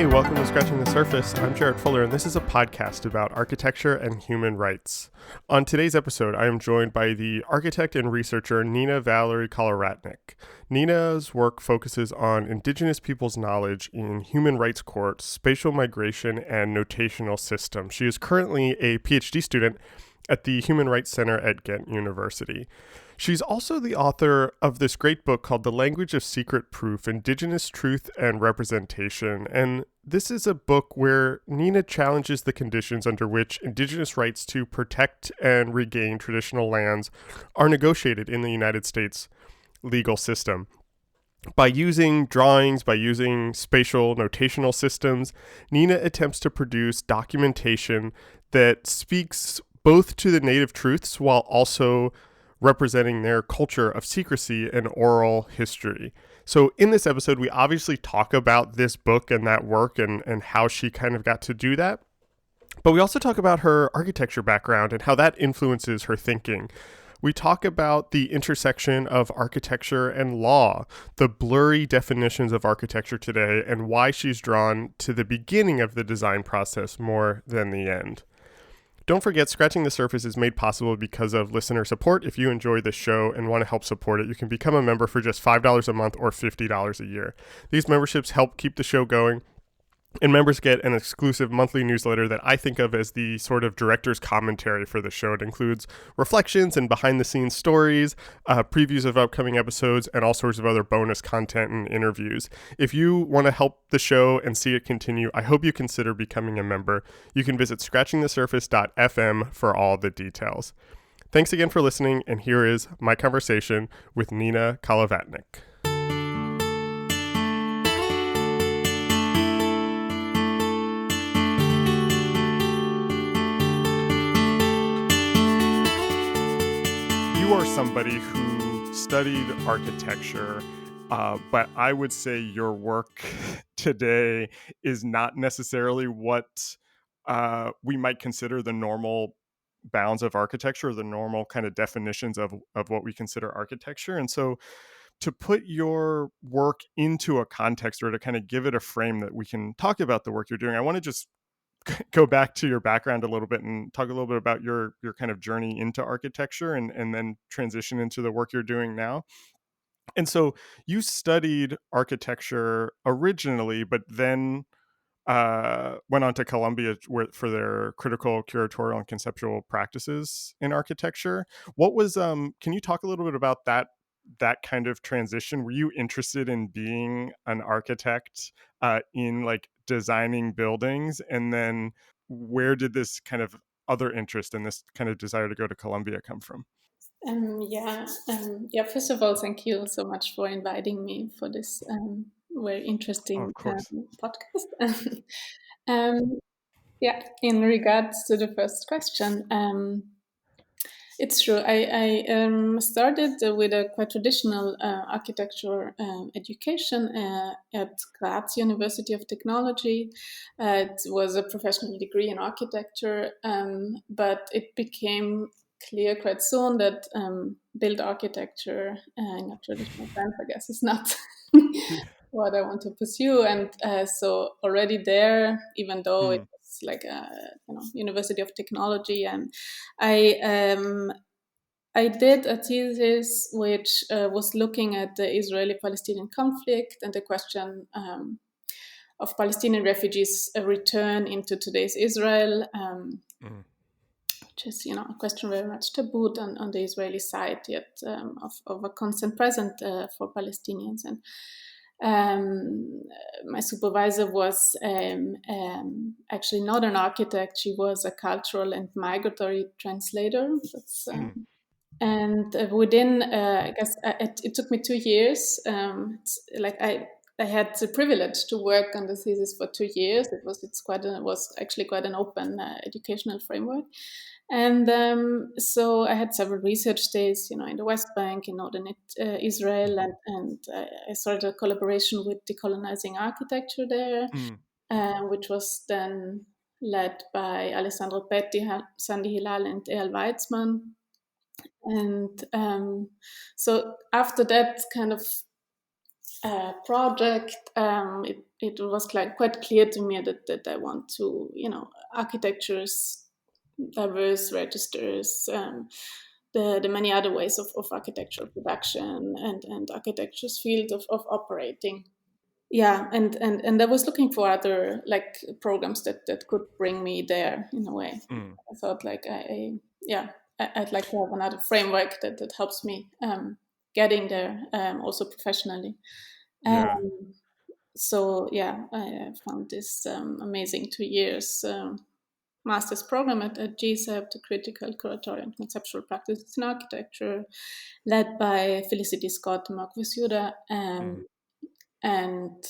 Hey, welcome to Scratching the Surface. I'm Jarrett Fuller, and this is a podcast about architecture and human rights. On today's episode, I am joined by the architect and researcher Nina Valerie Kolowratnik. Nina's work focuses on Indigenous people's knowledge in human rights courts, spatial migration, and notational systems. She is currently a PhD student at the Human Rights Center at Ghent University. She's also the author of this great book called The Language of Secret Proof, Indigenous Truth and Representation. And this is a book where Nina challenges the conditions under which Indigenous rights to protect and regain traditional lands are negotiated in the United States legal system. By using drawings, by using spatial notational systems, Nina attempts to produce documentation that speaks both to the native truths while also representing their culture of secrecy and oral history. So in this episode, we obviously talk about this book and that work and how she kind of got to do that. But we also talk about her architecture background and how that influences her thinking. We talk about the intersection of architecture and law, the blurry definitions of architecture today, and why she's drawn to the beginning of the design process more than the end. Don't forget, Scratching the Surface is made possible because of listener support. If you enjoy this show and want to help support it, you can become a member for just $5 a month or $50 a year. These memberships help keep the show going, and members get an exclusive monthly newsletter that I think of as the sort of director's commentary for the show. It includes reflections and behind-the-scenes stories, previews of upcoming episodes, and all sorts of other bonus content and interviews. If you want to help the show and see it continue, I hope you consider becoming a member. You can visit scratchingthesurface.fm for all the details. Thanks again for listening, and here is my conversation with Nina Kolowratnik. You are somebody who studied architecture, but I would say your work today is not necessarily what we might consider the normal bounds of architecture, or the normal kind of definitions of what we consider architecture. And so to put your work into a context, or to kind of give it a frame that we can talk about the work you're doing, I want to just go back to your background a little bit and talk a little bit about your kind of journey into architecture and then transition into the work you're doing now. And so you studied architecture originally, but then went on to Columbia for their critical, curatorial, and conceptual practices in architecture. What was can you talk a little bit about that kind of transition? Were you interested in being an architect in like designing buildings, and then where did this kind of other interest and this kind of desire to go to Columbia come from? First of all, thank you so much for inviting me for this very interesting Of course. podcast. um, in regards to the first question, it's true. I started with a quite traditional architecture education at Ghent University of Technology. It was a professional degree in architecture, but it became clear quite soon that built architecture in a traditional sense, I guess, is not what I want to pursue. And so already there, even though it was like a University of Technology, and I did a thesis which was looking at the Israeli-Palestinian conflict and the question of Palestinian refugees' return into today's Israel, which is, a question very much tabooed on the Israeli side, yet of a constant present for Palestinians. And my supervisor was actually not an architect; she was a cultural and migratory translator. And within, I guess, it took me 2 years. I had the privilege to work on the thesis for 2 years. It was actually quite an open educational framework. And so I had several research days, in the West Bank, in northern Israel, and I started a collaboration with Decolonizing Architecture there, which was then led by Alessandro Petti, Sandy Hilal, and Eyal Weizmann. And so after that kind of project, it was quite clear to me that I want to, architectures, diverse registers, the many other ways of architectural production and architecture's field of operating. Yeah, and I was looking for other programs that could bring me there in a way. Mm. I thought I'd like to have another framework that helps me getting there, also professionally. Yeah. Um, so yeah, I found this amazing 2 years master's program at GSAP, the Critical Curatorial and Conceptual Practices in Architecture, led by Felicity Scott and Mark Visuda. Mm. And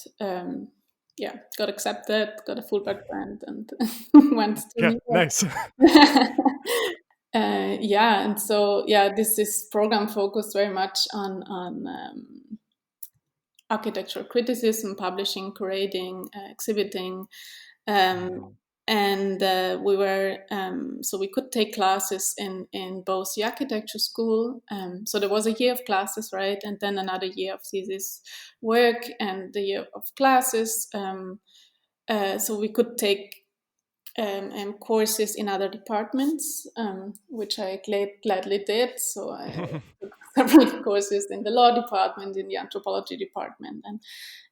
yeah, got accepted, got a Fulbright grant, and went to Yeah. New York. Nice. Yeah, and so this program focused very much on architectural criticism, publishing, curating, exhibiting, um, Mhm. and we were so we could take classes in both the architecture school. So there was a year of classes, right, and then another year of thesis work and the year of classes. So we could take courses in other departments, which I gladly did. So I took several courses in the law department, in the anthropology department,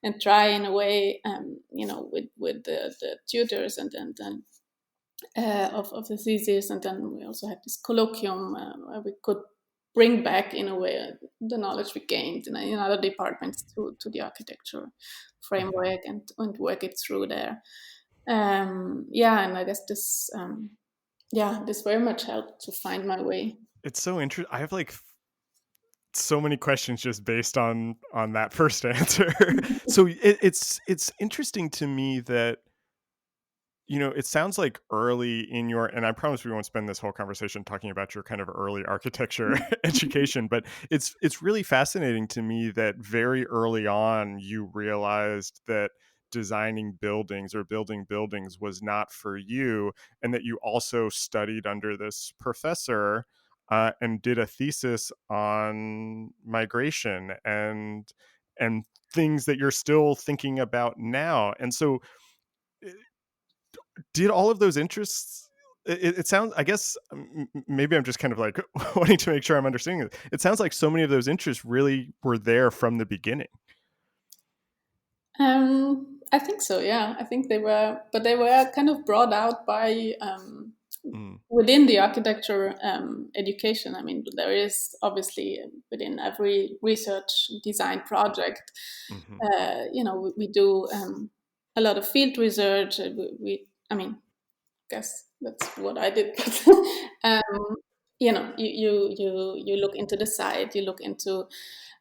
and try in a way, with the tutors and of the thesis. And then we also had this colloquium where we could bring back in a way the knowledge we gained in other departments to the architecture Mhm. framework and work it through there. Yeah, and I guess this very much helped to find my way. It's so interesting. I have so many questions just based on that first answer. So it's interesting to me that it sounds like early in your, and I promise we won't spend this whole conversation talking about your kind of early architecture education, but it's really fascinating to me that very early on you realized that designing buildings or building buildings was not for you, and that you also studied under this professor and did a thesis on migration and things that you're still thinking about now. And so did all of those interests, it sounds, I guess, maybe I'm just kind of like wanting to make sure I'm understanding it. It sounds like so many of those interests really were there from the beginning. I think so. Yeah, I think they were, but they were kind of brought out by Mm. within the architecture education. I mean, there is obviously within every research design project, Hmm. we do a lot of field research. I mean, guess that's what I did. um, you look into the site, you look into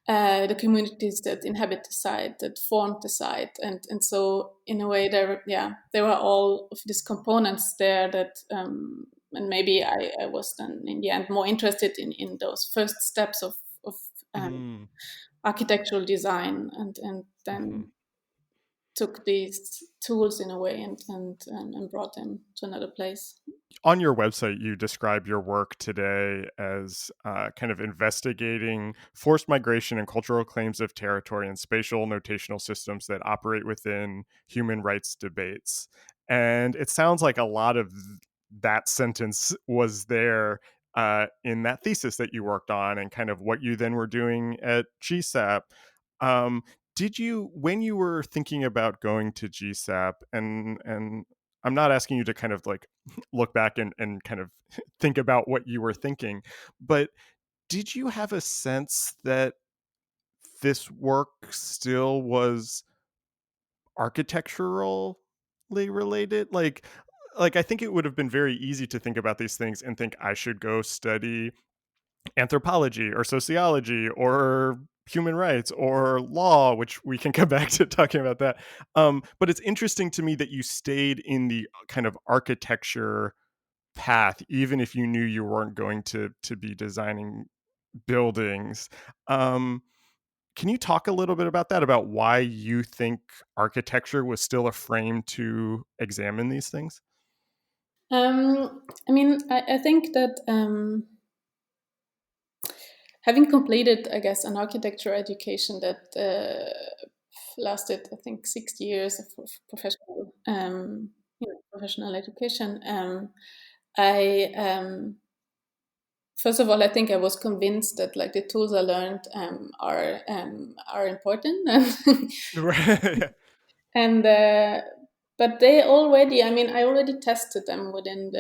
the communities that inhabit the site, that form the site, and so in a way, there were all of these components there that. And maybe I was then in the end more interested in those first steps of um, Mm. architectural design, and Hmm. then took these tools in a way and brought them to another place. On your website, you describe your work today as kind of investigating forced migration and cultural claims of territory and spatial notational systems that operate within human rights debates. And it sounds like a lot of that sentence was there in that thesis that you worked on and kind of what you then were doing at GSAP. Um, did you, when you were thinking about going to GSAP, and I'm not asking you to kind of like look back and kind of think about what you were thinking, but did you have a sense that this work still was architecturally related? Like I think it would have been very easy to think about these things and think I should go study anthropology or sociology or human rights or law, which we can come back to talking about that. But it's interesting to me that you stayed in the kind of architecture path, even if you knew you weren't going to be designing buildings. Um, can you talk a little bit about that, about why you think architecture was still a frame to examine these things? I mean, I think that having completed, I guess, an architecture education that lasted, I think, 60 years of professional, professional education. I First of all, I think I was convinced that like the tools I learned are important, Right. and but they already, I mean, I already tested them within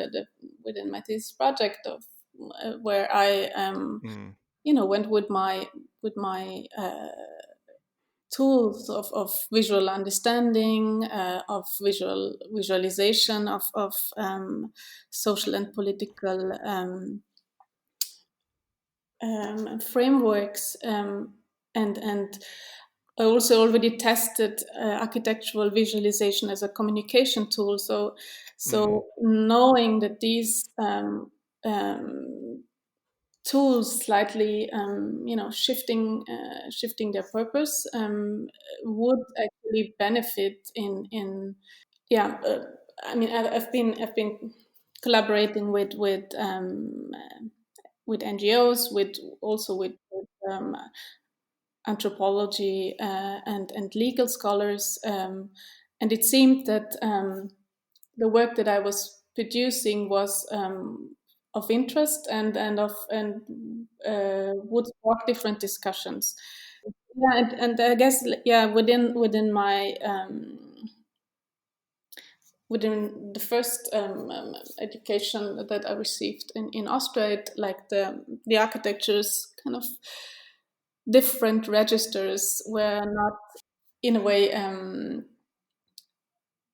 within my thesis project of where I Mm, went with my tools of visual understanding, of visualization of social and political frameworks, and I also already tested architectural visualization as a communication tool. mm, So knowing that these um, tools slightly, shifting their purpose, would actually benefit in yeah. I mean, I've been collaborating with NGOs, with also with anthropology and legal scholars, and it seemed that the work that I was producing was of interest and would spark different discussions. Yeah, and I guess yeah within my within the first education that I received in Austria, like the architecture's kind of different registers were not in a way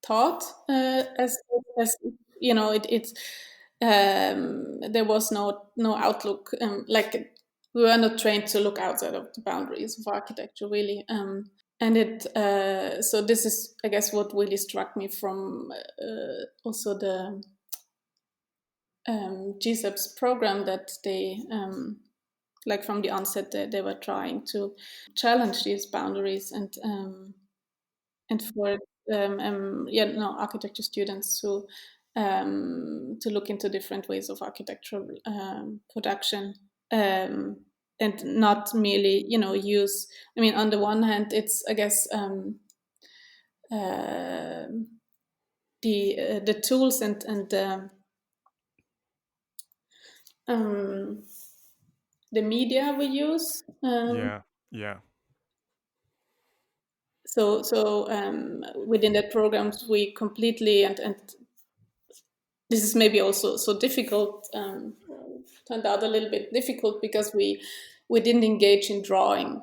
taught as it's there was no outlook, like we were not trained to look outside of the boundaries of architecture really, and it so this is I guess what really struck me from also the GSEP's program, that they like from the onset they were trying to challenge these boundaries and for architecture students to look into different ways of architectural production, and not merely use. I mean, on the one hand, it's I guess uh, the tools and um, the media we use. yeah. Yeah. So within that programs, we completely and this is maybe also so difficult, turned out a little bit difficult because we didn't engage in drawing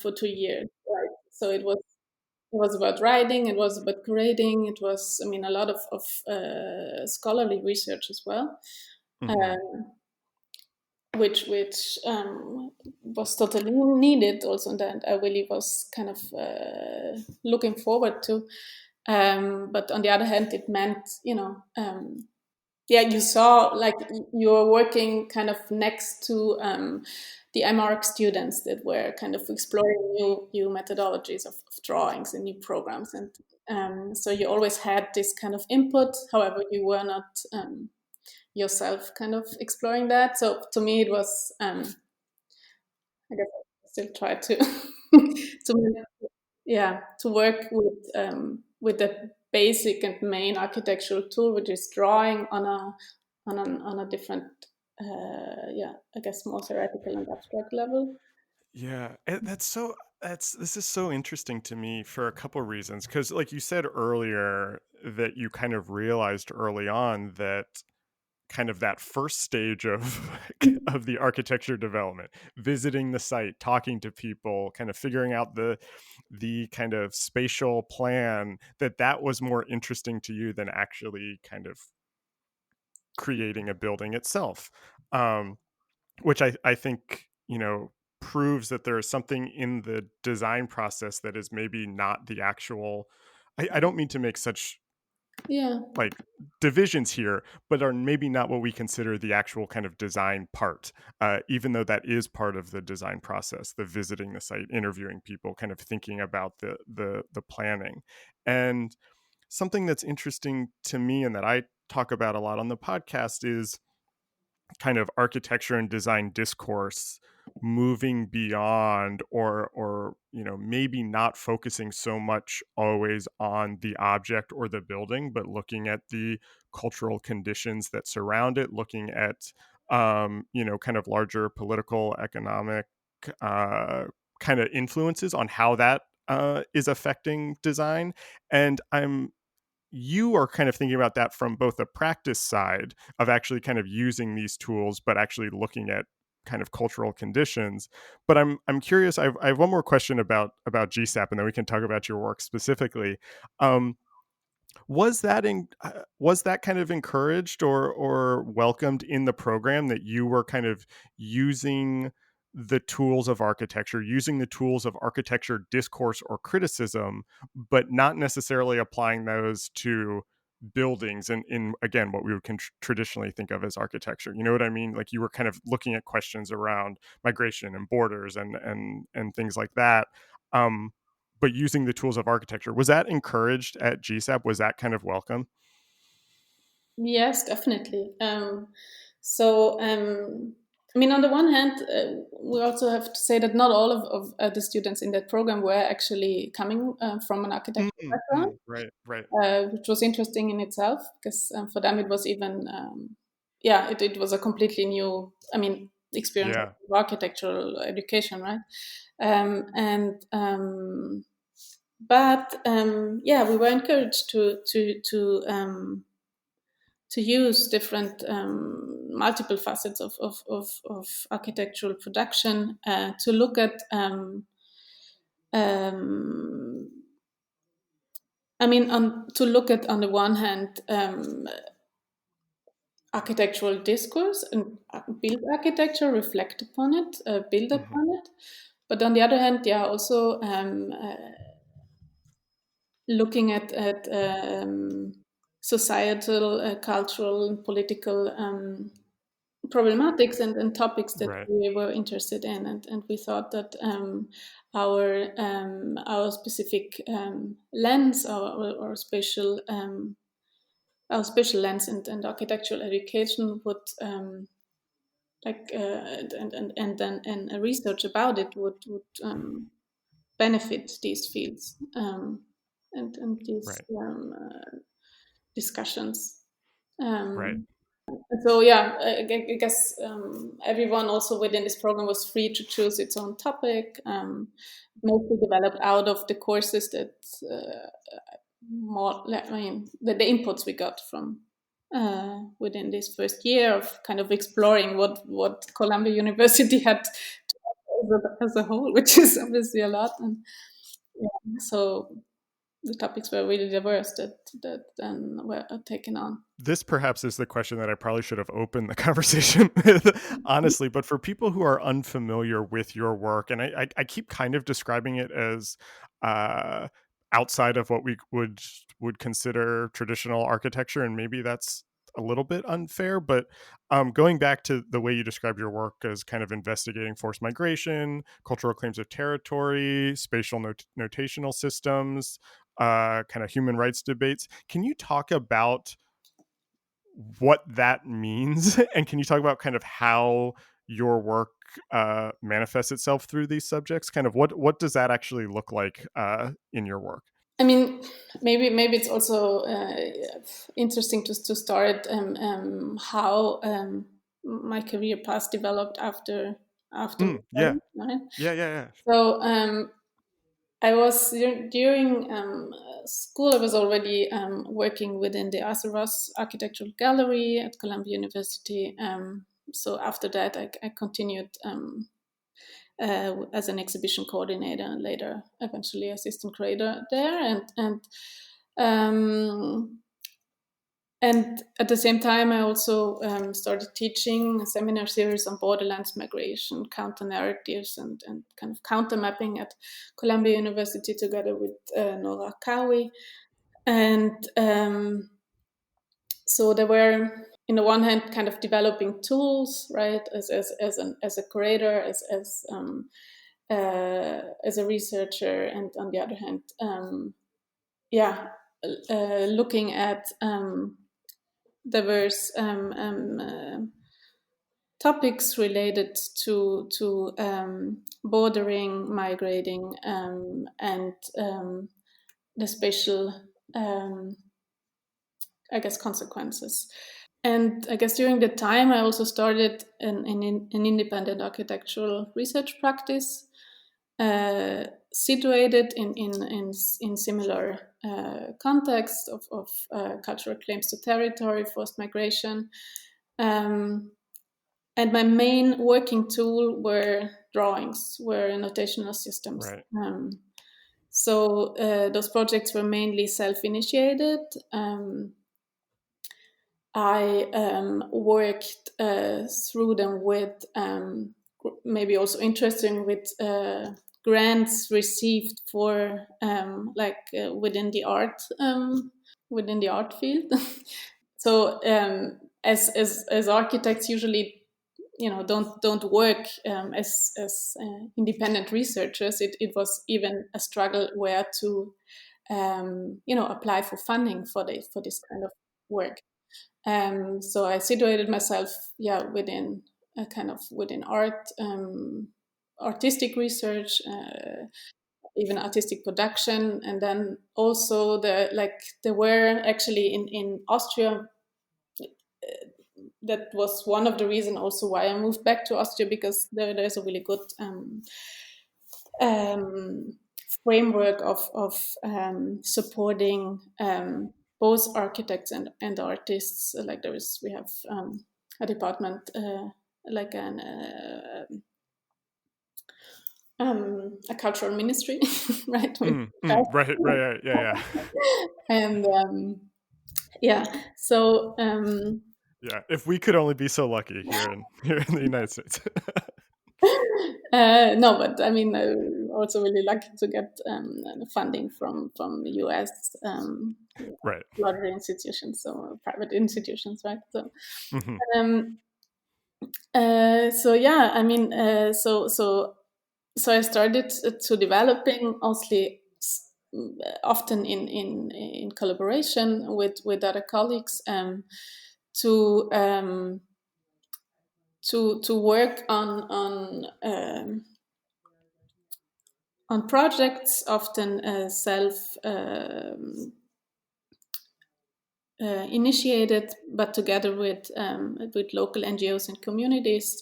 for 2 years, right? So it was about writing, it was about grading, it was, I mean, a lot of scholarly research as well, Hmm. um, which was totally needed also, and that I really was kind of looking forward to. But on the other hand, it meant, yeah, you saw like you were working kind of next to the MArch students that were kind of exploring new methodologies of drawings and new programs, and so you always had this kind of input. However, you were not yourself kind of exploring that. So to me, it was I guess I still try to to to work with the basic and main architectural tool, which is drawing on a different I guess more theoretical and abstract level. Yeah, this is so interesting to me for a couple reasons, because like you said earlier that you kind of realized early on that kind of that first stage of of the architecture development, visiting the site, talking to people, kind of figuring out the kind of spatial plan, that was more interesting to you than actually kind of creating a building itself. Which I think, proves that there is something in the design process that is maybe not the actual. I don't mean to make such Yeah, like divisions here, but are maybe not what we consider the actual kind of design part, even though that is part of the design process, the visiting the site, interviewing people, kind of thinking about the planning. And something that's interesting to me and that I talk about a lot on the podcast is kind of architecture and design discourse moving beyond, or maybe not focusing so much always on the object or the building, but looking at the cultural conditions that surround it, looking at kind of larger political, economic kind of influences on how that is affecting design. And you are kind of thinking about that from both the practice side of actually kind of using these tools, but actually looking at kind of cultural conditions. But I'm curious. I have one more question about GSAP, and then we can talk about your work specifically. Um, was that kind of encouraged or welcomed in the program, that you were kind of using the tools of architecture, using the tools of architecture discourse or criticism, but not necessarily applying those to buildings, and in again what we would traditionally think of as architecture? You know what I mean? Like, you were kind of looking at questions around migration and borders and things like that, um but using the tools of architecture. Was that encouraged at GSAP? Was that kind of welcome? Yes, definitely. I mean, on the one hand, we also have to say that not all of the students in that program were actually coming from an architectural background, Right, right. which was interesting in itself, because for them it was even, yeah, it was a completely new, I mean, experience Yeah, of architectural education, right? Um, and but yeah, we were encouraged to use different multiple facets of architectural production to look at um, I mean, to look at, on the one hand, architectural discourse and build architecture, reflect upon it, build hmm, upon it, but on the other hand, yeah, also looking at societal, cultural, and political problematics and topics that right, we were interested in, and we thought that our specific lens, our spatial lens and architectural education would and then and a research about it would benefit these fields and these right, discussions. right, Um, so yeah, I guess everyone also within this program was free to choose its own topic, mostly developed out of the courses that I mean, the inputs we got from within this first year of kind of exploring what Columbia University had to offer as a whole, which is obviously a lot. And yeah, so the topics were really diverse that then were taken on. this perhaps is the question that I probably should have opened the conversation with, honestly. But for people who are unfamiliar with your work, and I keep kind of describing it as uh, outside of what we would consider traditional architecture, and maybe that's a little bit unfair, but going back to the way you describe your work as kind of investigating forced migration, cultural claims of territory, spatial notational systems, kind of human rights debates, can you talk about what that means? And can you talk about kind of how your work manifests itself through these subjects? Kind of what does that actually look like in your work? I mean, maybe it's also interesting to start how my career path developed after Mm, yeah, study, right? yeah, yeah, yeah. So I was during school. I was already working within the Arthur Ross Architectural Gallery at Columbia University. So after that, I continued as an exhibition coordinator and later eventually assistant curator there, um, and at the same time, I also started teaching a seminar series on borderlands migration, counter narratives, and kind of counter mapping at Columbia University together with Nora Cowie. And so there were, in the one hand, kind of developing tools, right, as a curator, as a researcher, and on the other hand, yeah, looking at diverse topics related to bordering, migrating, and the spatial, I guess, consequences. And I guess during the time, I also started an independent architectural research practice, situated in similar context of cultural claims to territory, forced migration. And my main working tool were drawings, were notational systems. Right. So those projects were mainly self-initiated. I worked through them with maybe also interesting with grants received for within the art field. So as architects usually, don't work as independent researchers. It was even a struggle where to apply for funding for this kind of work. So I situated myself, within a kind of within art, artistic research, even artistic production, and then also there were actually in Austria. That was one of the reasons also why I moved back to Austria, because there's a really good framework of supporting both architects and artists. Like we have a department, like a cultural ministry, right? Right. Yeah. And so Yeah. If we could only be so lucky here in the United States. no, but I mean, also really lucky to get funding from the US Right. lottery institutions, so private institutions, right? So, Mm-hmm. so yeah, I mean, so I started to developing mostly often in collaboration with other colleagues, to work on projects, often self initiated, but together with local NGOs and communities,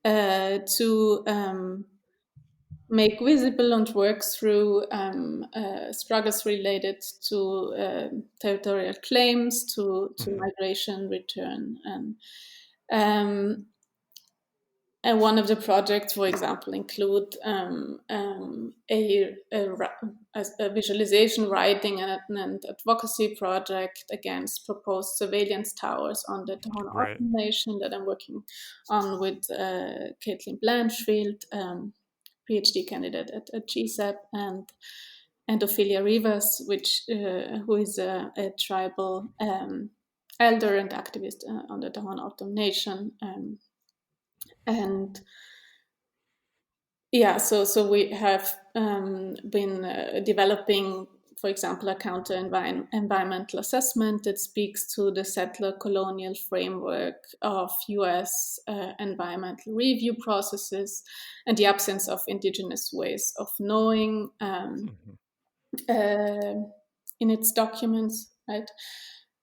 to make visible and work through struggles related to territorial claims, to migration, return, and one of the projects, for example, include a visualization, writing, and advocacy project against proposed surveillance towers on the Tohono Right. O'odham Nation that I'm working on with Caitlin Blanchfield, PhD candidate at GSAP, and Ophelia Rivas, who is a tribal elder and activist on the Tohono O'odham Nation. And so we have been developing, for example, a counter environmental assessment that speaks to the settler colonial framework of US environmental review processes and the absence of indigenous ways of knowing in its documents, right?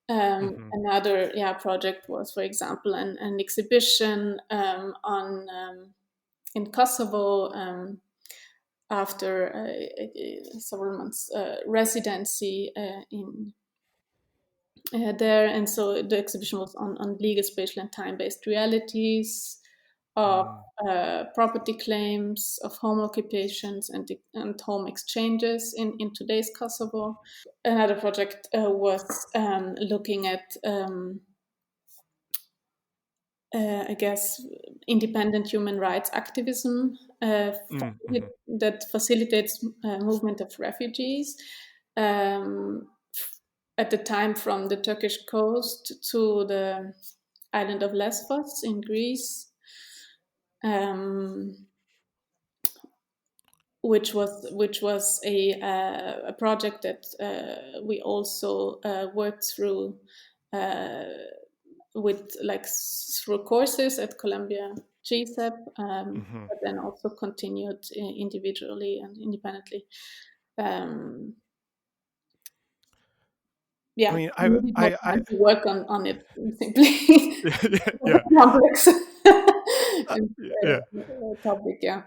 Another project was, for example, an exhibition on in Kosovo, after several months residency in there. And so the exhibition was on legal, spatial, and time-based realities of property claims, of home occupations, and home exchanges in today's Kosovo. Another project was looking at I guess, independent human rights activism that facilitates movement of refugees, um, at the time from the Turkish coast to the island of Lesbos in Greece, which was a project that we also worked through with like through courses at Columbia GSAP, but then also continued individually and independently. Yeah, I mean, I needed more time to work on it simply. yeah, Complex uh, and, yeah. topic, yeah.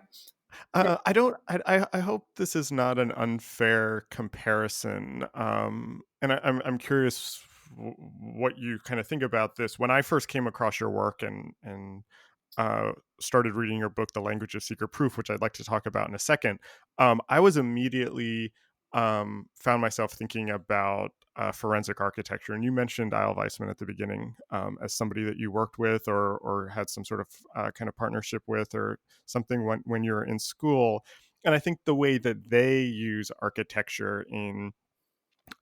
I don't. I hope this is not an unfair comparison. And I'm curious what you kind of think about this. When I first came across your work and started reading your book, The Language of Secret Proof, which I'd like to talk about in a second, I was immediately found myself thinking about forensic architecture. And you mentioned Isle Weissman at the beginning as somebody that you worked with or had some sort of kind of partnership with or something when you were in school. And I think the way that they use architecture in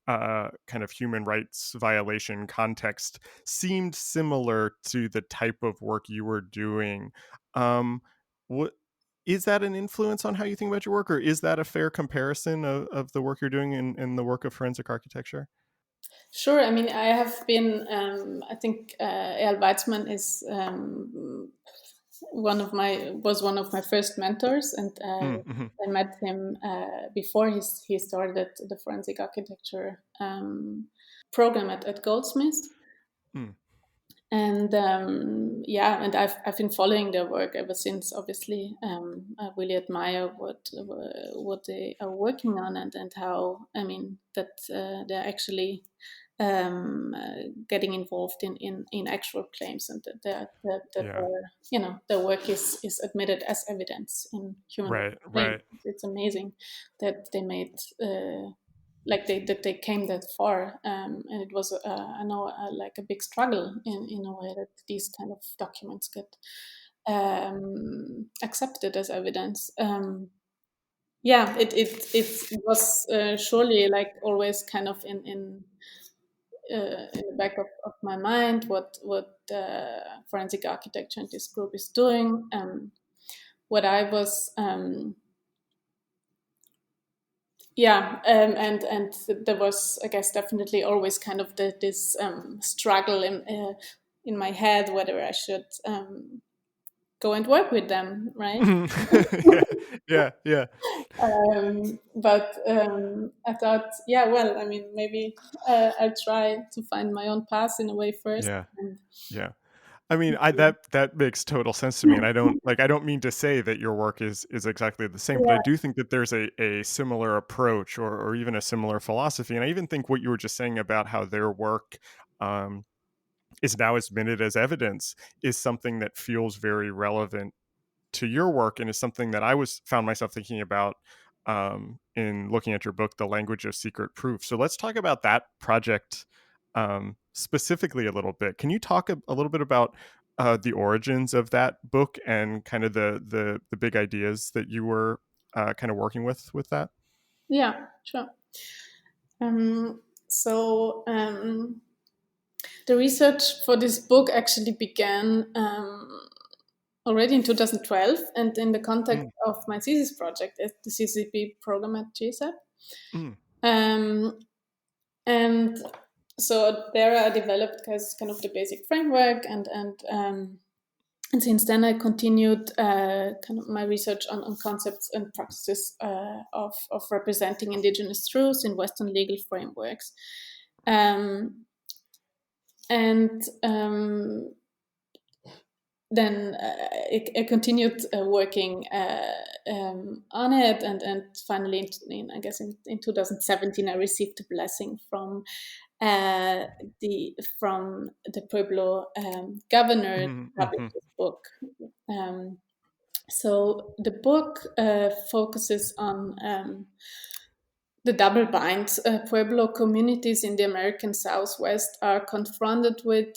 kind of human rights violation context seemed similar to the type of work you were doing. What is that an influence on how you think about your work, or is that a fair comparison of the work you're doing in the work of forensic architecture? Sure. I mean, I have been. I think Eyal Weizmann is was one of my first mentors, and Mm-hmm. I met him before he started the forensic architecture program at Goldsmiths. Mm. And yeah, and I've been following their work ever since. Obviously, I really admire what they are working on, and how, I mean, that they're actually getting involved in actual claims, and that Yeah. their work is admitted as evidence in human rights Right. claims. Right. It's amazing that they made. Like that they came that far, and it was I know like a big struggle in a way that these kind of documents get accepted as evidence. Yeah, it was surely like always kind of in the back of my mind what forensic architecture and this group is doing. What I was yeah, and there was, I guess, definitely always kind of this struggle in my head whether I should go and work with them, right? Yeah. Yeah. Yeah. But I thought, yeah, well, I mean, maybe I'll try to find my own path in a way first. Yeah. And, Yeah. I mean, that makes total sense to me, and I don't mean to say that your work is exactly the same, but I yeah, do think that there's a similar approach or even a similar philosophy, and I even think what you were just saying about how their work um, is now admitted as evidence is something that feels very relevant to your work, and is something that I was found myself thinking about in looking at your book, The Language of Secret Proof. So let's talk about that project specifically a little bit. Can you talk a little bit about the origins of that book and kind of the big ideas that you were kind of working with that? yeah, sure. So the research for this book actually began already in 2012, and in the context Mm, of my thesis project at the CCP program at GSAP. mm, Um, and so there I developed kind of the basic framework, and since then I continued kind of my research on concepts and practices of representing Indigenous truths in Western legal frameworks. And then I continued working on it, and finally, I guess in 2017, I received a blessing uh, from the Pueblo governor to mm, publish mhm, this book. Um, so the book focuses on the double bind. Pueblo communities in the American Southwest are confronted with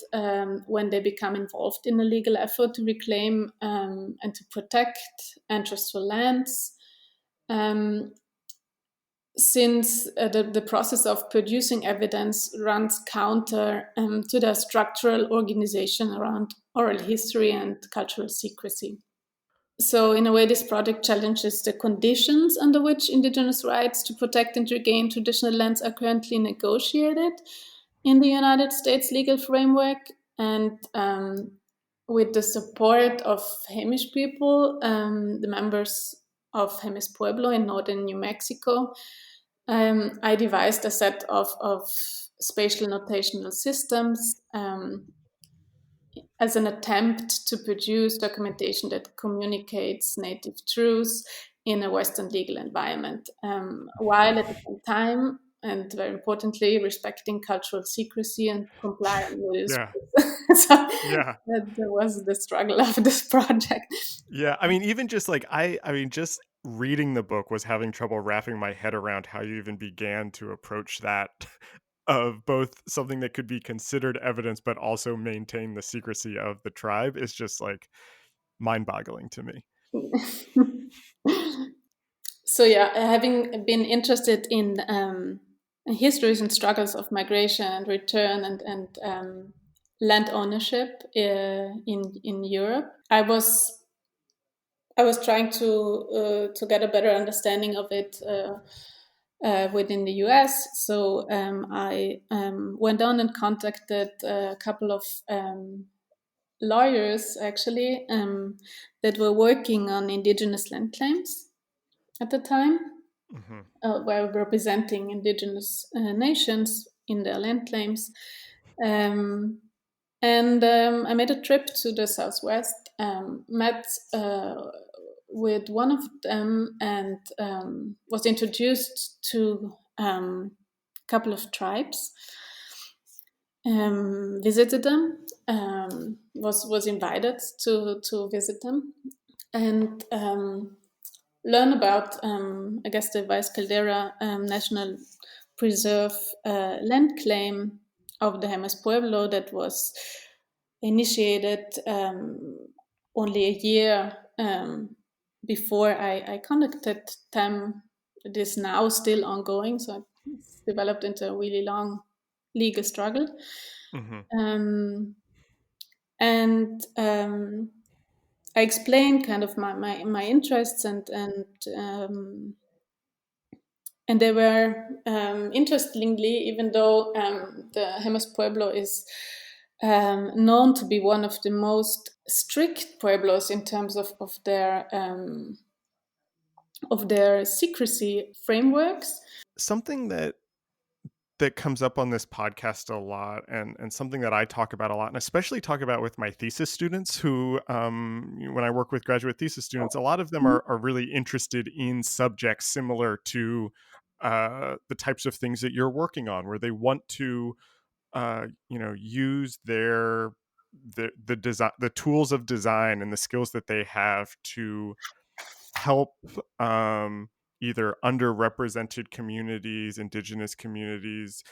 when they become involved in a legal effort to reclaim and to protect ancestral lands. Um, since the process of producing evidence runs counter to the structural organization around oral history and cultural secrecy. So, in a way, this project challenges the conditions under which Indigenous rights to protect and regain traditional lands are currently negotiated in the United States legal framework. And with the support of Hamish people, the members of Hamish Pueblo in northern New Mexico, I devised a set of spatial notational systems as an attempt to produce documentation that communicates native truths in a Western legal environment, while at the same time, and very importantly, respecting cultural secrecy and complying with this. Yeah. So Yeah. that was the struggle of this project. Yeah. I mean, even just like I mean, just reading the book was having trouble wrapping my head around how you even began to approach that of both something that could be considered evidence but also maintain the secrecy of the tribe is just like mind-boggling to me. So yeah, having been interested in histories and struggles of migration and return and land ownership in Europe, I was trying to get a better understanding of it within the US. So I went on and contacted a couple of lawyers actually that were working on indigenous land claims at the time, Hmm. were representing indigenous nations in their land claims. Um, and I made a trip to the Southwest, met with one of them, and was introduced to a couple of tribes. Visited them. Was invited to visit them, and learn about, I guess, the Vice Caldera National Preserve land claim of the Jemez Pueblo that was initiated only a year before I contacted them. It is now still ongoing, so it's developed into a really long legal struggle. Hmm. Um, and I explained kind of my interests and they were interestingly, even though the Jemez Pueblo is known to be one of the most strict pueblos in terms of their secrecy frameworks. Something that comes up on this podcast a lot and something that I talk about a lot and especially talk about with my thesis students who when I work with graduate thesis students, a lot of them are really interested in subjects similar to the types of things that you're working on, where they want to use the design, the tools of design and the skills that they have to help either underrepresented communities, indigenous communities,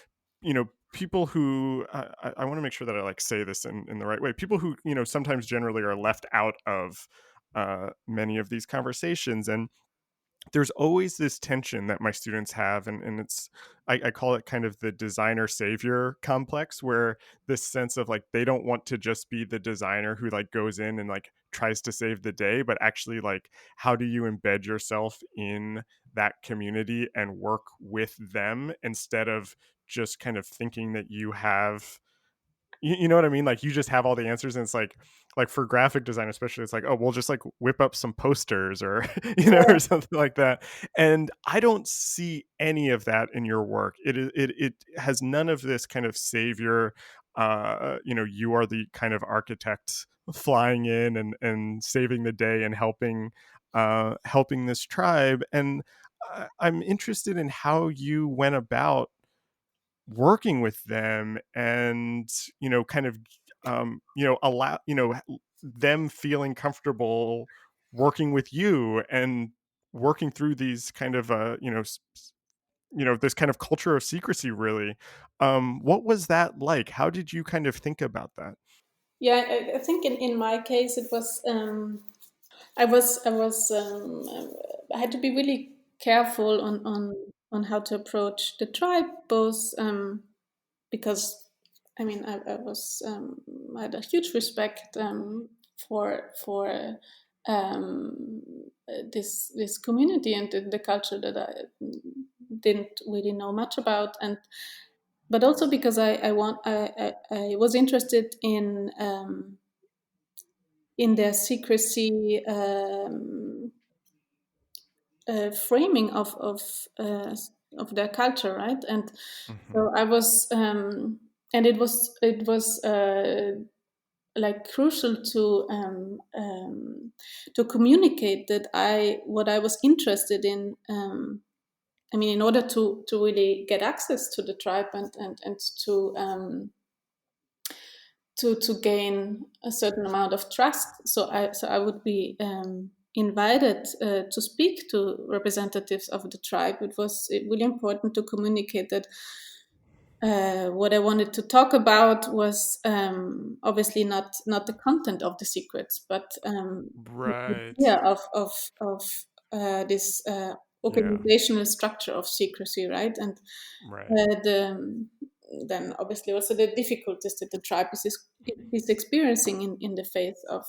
people who I want to make sure that I like say this in the right way. People who, sometimes generally are left out of many of these conversations. And there's always this tension that my students have, and it's I call it kind of the designer savior complex, where this sense of like they don't want to just be the designer who like goes in and like tries to save the day, but actually like how do you embed yourself in that community and work with them instead of just kind of thinking that you have you know what I mean? Like you just have all the answers, and it's like for graphic design, especially, it's like, oh, we'll just like whip up some posters or or something like that. And I don't see any of that in your work. It has none of this kind of savior. You are the kind of architect flying in and saving the day and helping this tribe. And I'm interested in how you went about working with them and kind of allow them feeling comfortable working with you and working through these kind of this kind of culture of secrecy, really. What was that like? How did you kind of think about that? Yeah, I think in my case it was I had to be really careful on how to approach the tribe, both because I mean I had a huge respect for um, this community and the culture that I didn't really know much about, and but also because I was interested in their secrecy framing of their culture, right? And Mm-hmm. so I was, and it was like crucial to communicate that what I was interested in. I mean, in order to really get access to the tribe and to gain a certain amount of trust. So I would be invited to speak to representatives of the tribe. It was really important to communicate that what I wanted to talk about was obviously not the content of the secrets, but the Right. idea of this Yeah. organizational structure of secrecy, right? And Right. then obviously also the difficulties that the tribe is experiencing in the face of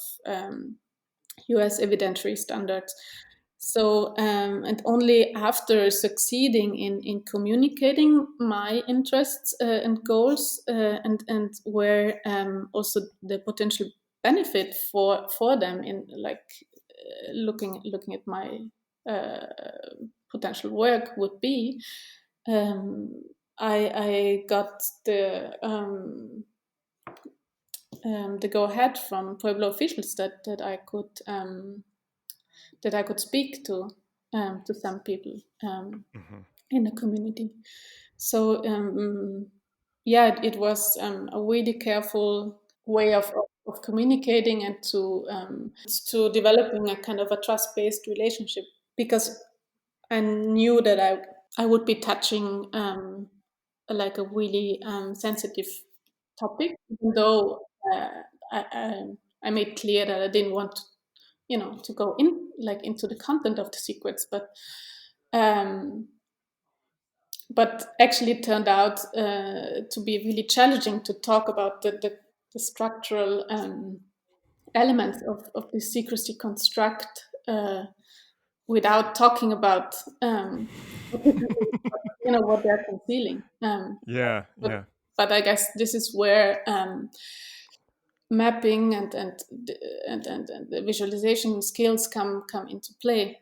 US evidentiary standards. So, and only after succeeding in communicating my interests and goals, and where also the potential benefit for them in like looking at my uh, potential work would be, um, I got the go ahead from Pueblo officials that I could speak to some people Mm-hmm. in the community. So yeah, it was a really careful way of communicating and to developing a kind of a trust-based relationship, because I knew that I would be touching like a really sensitive topic, even though I, I, I made clear that I didn't want to go into the content of the secrets, um, but actually it turned out to be really challenging to talk about the structural elements of the secrecy construct without talking about what what they're concealing. Yeah. But Yeah. but I guess this is where mapping and the visualization skills come into play.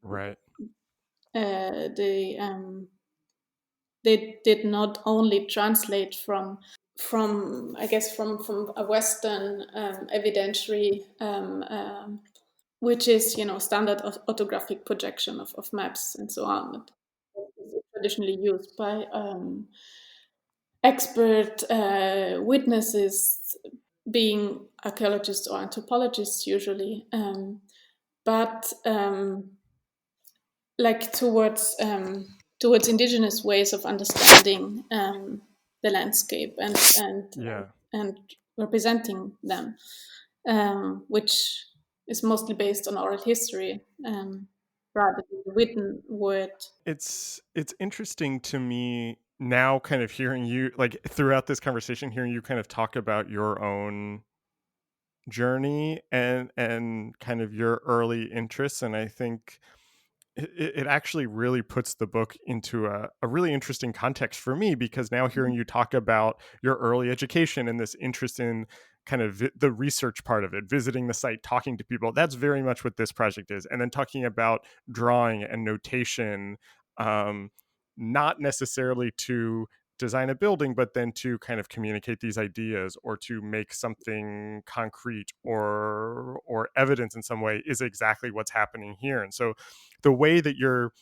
Right. They they did not only translate from I guess from a Western evidentiary, which is standard orthographic projection of maps and so on, that is traditionally used by expert witnesses, being archaeologists or anthropologists usually, but like towards indigenous ways of understanding the landscape Yeah. and representing them, which is mostly based on oral history rather than the written word. It's interesting to me now, kind of hearing you, like, throughout this conversation, hearing you kind of talk about your own journey and kind of your early interests. And I think it actually really puts the book into a really interesting context for me, because now hearing you talk about your early education and this interest in kind of the research part of it, visiting the site, talking to people, that's very much what this project is. And then talking about drawing and notation, um, not necessarily to design a building, but then to kind of communicate these ideas or to make something concrete or evidence in some way, is exactly what's happening here. And so the way that you're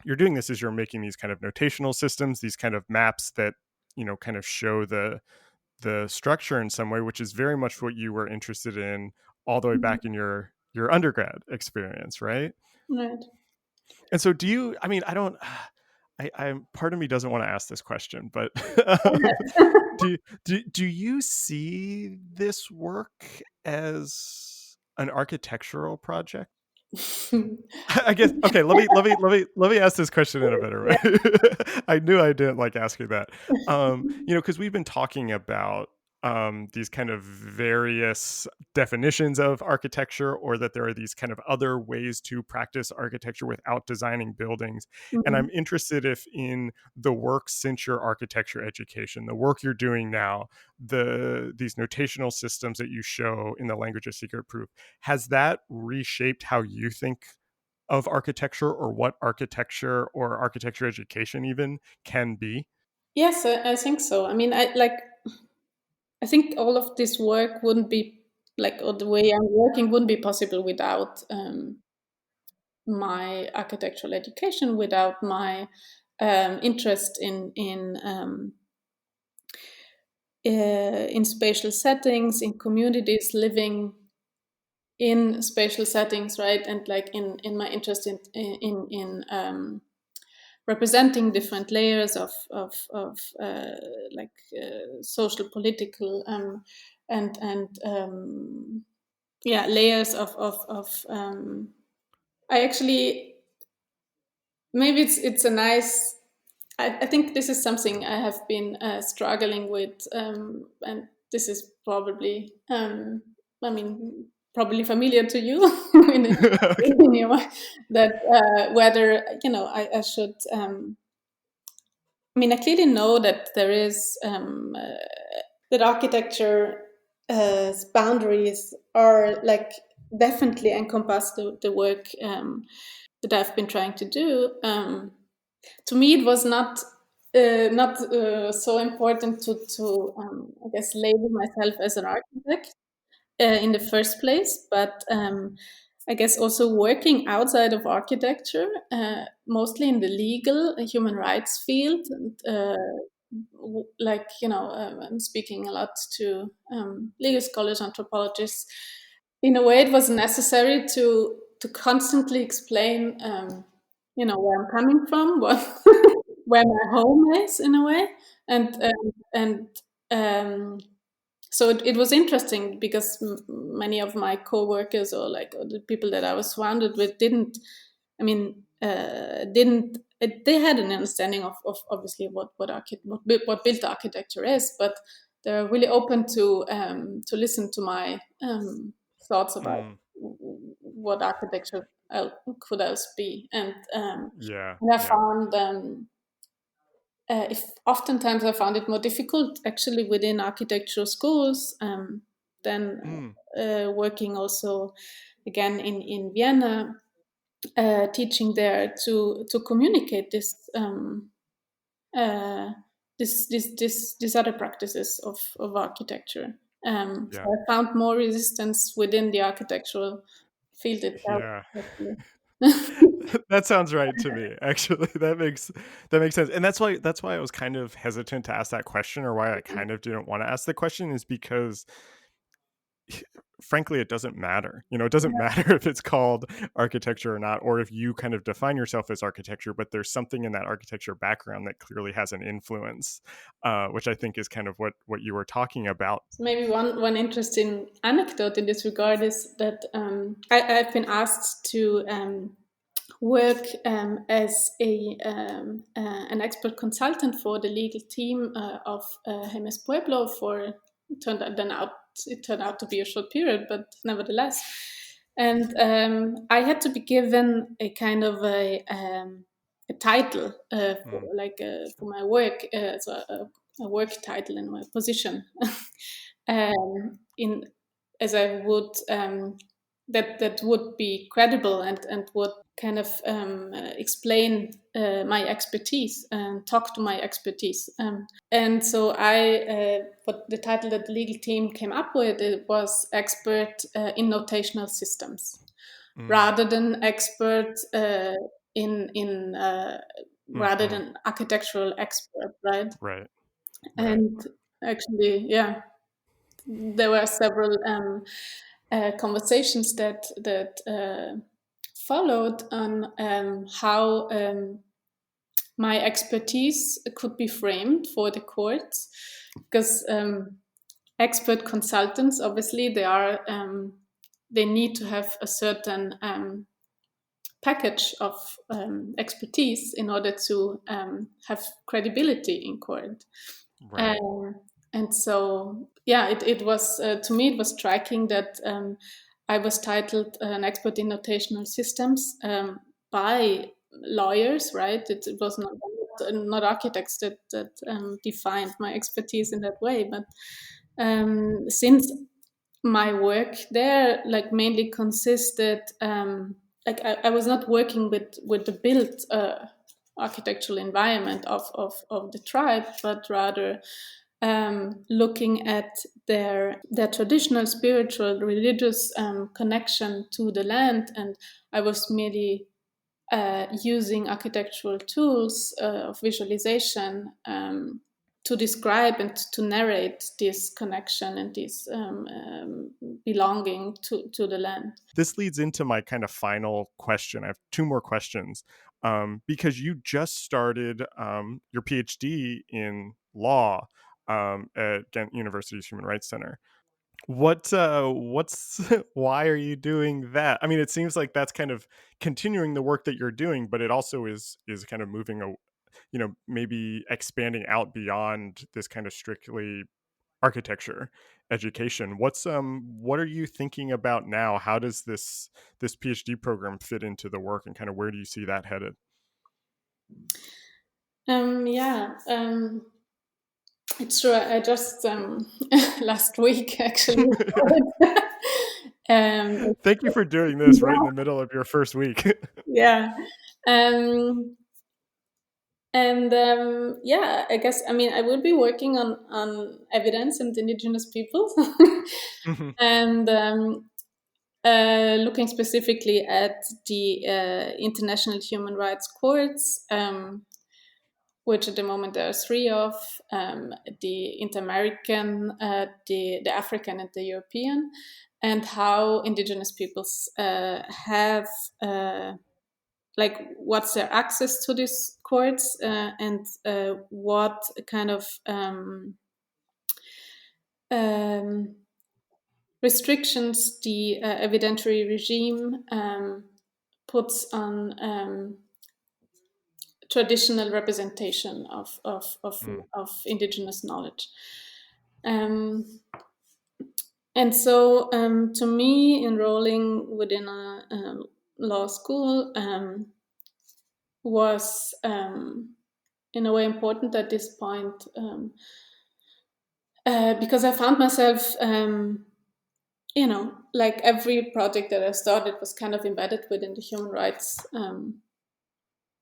doing this is you're making these kind of notational systems, these kind of maps that kind of show the structure in some way, which is very much what you were interested in all the way back in your undergrad experience, right? Right. And so do you, I mean, I don't, I part of me doesn't want to ask this question, but do, do you see this work as an architectural project? I guess, okay, let me ask this question in a better way. I knew I didn't like asking that. Because we've been talking about these kind of various definitions of architecture, or that there are these kind of other ways to practice architecture without designing buildings. And Mhm. I'm interested if in the work since your architecture education, the work you're doing now, these notational systems that you show in the language of secret proof, has that reshaped how you think of architecture, or what architecture or architecture education even can be? Yes, I think so. I mean, I think all of this work wouldn't be like, or the way I'm working wouldn't be possible without my architectural education, without my interest in spatial settings, in communities living in spatial settings, right? And like in my interest in representing different layers of like social, political, and yeah, layers of. I actually, maybe it's a nice. I think this is something I have been struggling with, and this is probably, I mean, probably familiar to you in your, that whether I should. I mean, I clearly know that there is that architecture boundaries are like definitely encompass the work that I've been trying to do. To me, it was not so important to I guess label myself as an architect in the first place, but I guess also working outside of architecture, mostly in the legal human rights field, and, like I'm speaking a lot to legal scholars, anthropologists. In a way, it was necessary to constantly explain, where I'm coming from, what where my home is, in a way, and so it was interesting because many of my co-workers, or like or the people that I was surrounded with, didn't they had an understanding of obviously what built architecture is, but they're really open to listen to my thoughts about Mm, what architecture could else be, yeah, and I yeah. found if oftentimes I found it more difficult actually within architectural schools than Mm, working also again in Vienna, teaching there to communicate uh, these other practices of architecture. So yeah. I found more resistance within the architectural field itself, Yeah. actually. That sounds right to me. Actually, that makes sense. And that's why I was kind of hesitant to ask that question, or why I kind of didn't want to ask the question, is because frankly it doesn't matter. It doesn't matter if it's called architecture or not, or if you kind of define yourself as architecture, but there's something in that architecture background that clearly has an influence, which I think is kind of what you were talking about. So maybe one interesting anecdote in this regard is that I've been asked to work as an expert consultant for the legal team of Hemes Pueblo for it turned out to be a short period, but nevertheless. And I had to be given a kind of a title Mm, for my work, so a work title in my position, in as I would that would be credible and would kind of explain my expertise and talk to my expertise. And so what the title that the legal team came up with, it was expert in notational systems, mm, rather than expert in rather mhm. than architectural expert, right? Right, right. And actually, yeah, there were several conversations that followed on how my expertise could be framed for the courts, because expert consultants, obviously they need to have a certain package of expertise in order to have credibility in court. Right. Um, And so, yeah, it was, to me, it was striking that I was titled an expert in notational systems by lawyers, right? It was not architects that defined my expertise in that way. But since my work there, like, mainly consisted, like, I was not working with the built architectural environment of the tribe, but rather looking at their traditional, spiritual, religious connection to the land. And I was merely using architectural tools of visualization to describe and to narrate this connection and this belonging to the land. This leads into my kind of final question. I have two more questions. Because you just started your PhD in law at Ghent University's Human Rights Center. What's why are you doing that? I mean, it seems like that's kind of continuing the work that you're doing, but it also is kind of moving maybe expanding out beyond this kind of strictly architecture education. What are you thinking about now? How does this PhD program fit into the work, and kind of where do you see that headed? Yeah, it's true. I just last week actually. um, Thank you for doing this right in the middle of your first week. yeah. And yeah, I guess, I mean, I will be working on evidence and indigenous peoples Mhm. and looking specifically at the international human rights courts, which at the moment there are three of, the Inter-American, the African, and the European, and how indigenous peoples have like, what's their access to these courts, and what kind of um, restrictions the evidentiary regime puts on traditional representation Mm, of indigenous knowledge. Um, and so, to me, enrolling within a law school was, in a way, important at this point, because I found myself, like, every project that I started was kind of embedded within the human rights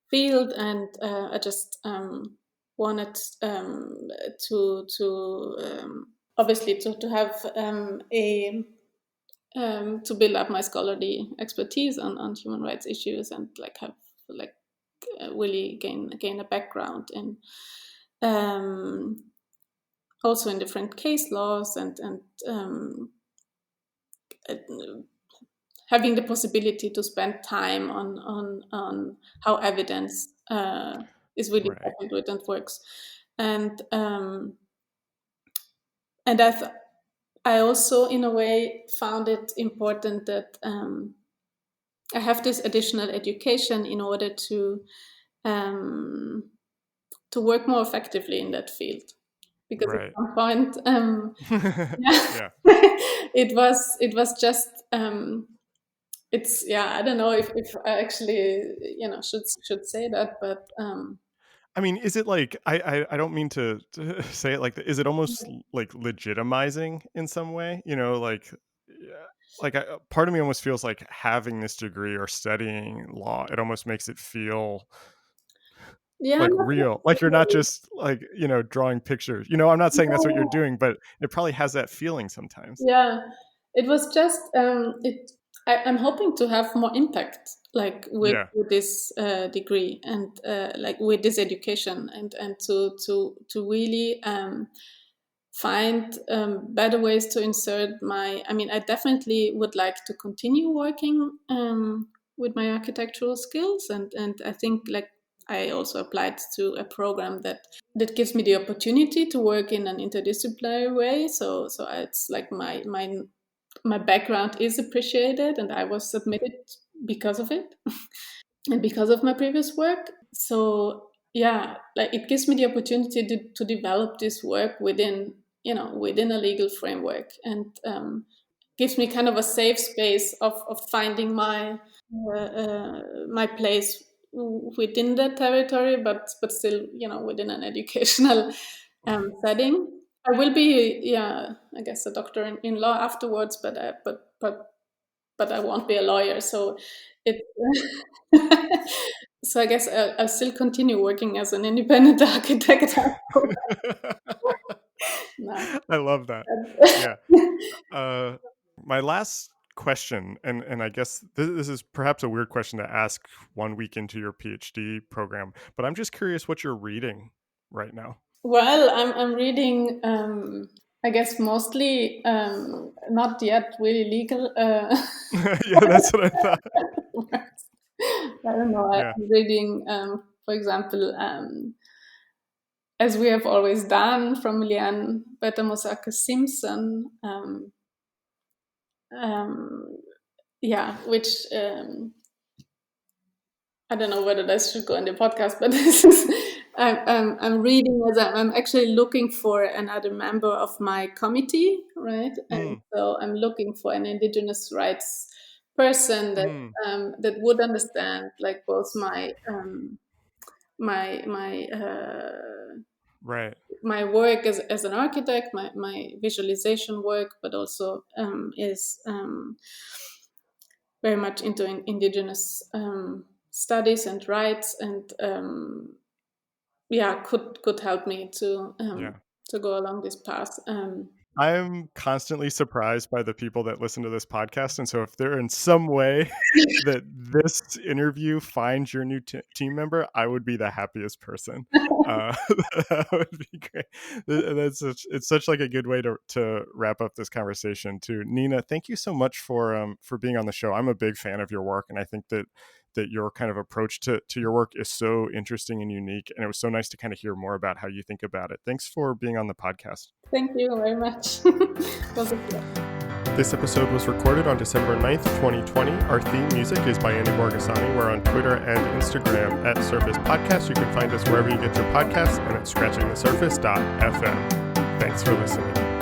field, and I just wanted to obviously to have a to build up my scholarly expertise on human rights issues, and like have, like, really gain a background in um, also in different case laws, and uh, having the possibility to spend time on how evidence is really right. coupled and works. And and I also, in a way, found it important that I have this additional education in order um, to work more effectively in that field. Because at Right. some point, yeah, Yeah. it was just it's, yeah, I don't know if I actually, should say that, but I mean, is it like I don't mean to say it like that. Is it almost like legitimizing in some way? Yeah, like part of me almost feels like having this degree or studying law, it almost makes it feel yeah, like not real, like you're not necessarily. just like drawing pictures. I'm not saying that's what you're doing, but it probably has that feeling sometimes. Yeah, it was just I'm hoping to have more impact, like, Yeah. with this degree, and like, with this education, and to really find better ways to insert my. I mean, I definitely would like to continue working with my architectural skills, and I think, like, I also applied to a program that gives me the opportunity to work in an interdisciplinary way. So it's like my background is appreciated, and I was submitted because of it and because of my previous work. So, yeah, like, it gives me the opportunity to develop this work within within a legal framework, and gives me kind of a safe space of finding my place within that territory, but still, within an educational setting. I will be, I guess, a doctor in law afterwards, but I won't be a lawyer. So it. So I guess I'll still continue working as an independent architect. No. I love that. Yeah. My last question, and I guess this is perhaps a weird question to ask 1 week into your PhD program, but I'm just curious what you're reading right now. Well, I'm reading, I guess, mostly not yet really legal. Yeah, that's what I thought. I don't know. Yeah. I'm reading, for example, As We Have Always Done from Leanne Betamosaka Simpson. Which I don't know whether this should go in the podcast, but this is I'm reading as I'm actually looking for another member of my committee, right? And so I'm looking for an Indigenous rights person that would understand like both my Right. my work as an architect, my visualization work, but also is very much into Indigenous studies and rights, and could help me to go along this path. I'm constantly surprised by the people that listen to this podcast. And so if there in some way that this interview finds your new team member, I would be the happiest person. That would be great. It's such like a good way to wrap up this conversation too. Nina, thank you so much for being on the show. I'm a big fan of your work, and I think that your kind of approach to your work is so interesting and unique. And it was so nice to kind of hear more about how you think about it. Thanks for being on the podcast. Thank you very much. This episode was recorded on December 9th, 2020. Our theme music is by Andy Borgasani. We're on Twitter and Instagram at Surface Podcast. You can find us wherever you get your podcasts and at scratchingthesurface.fm. Thanks for listening.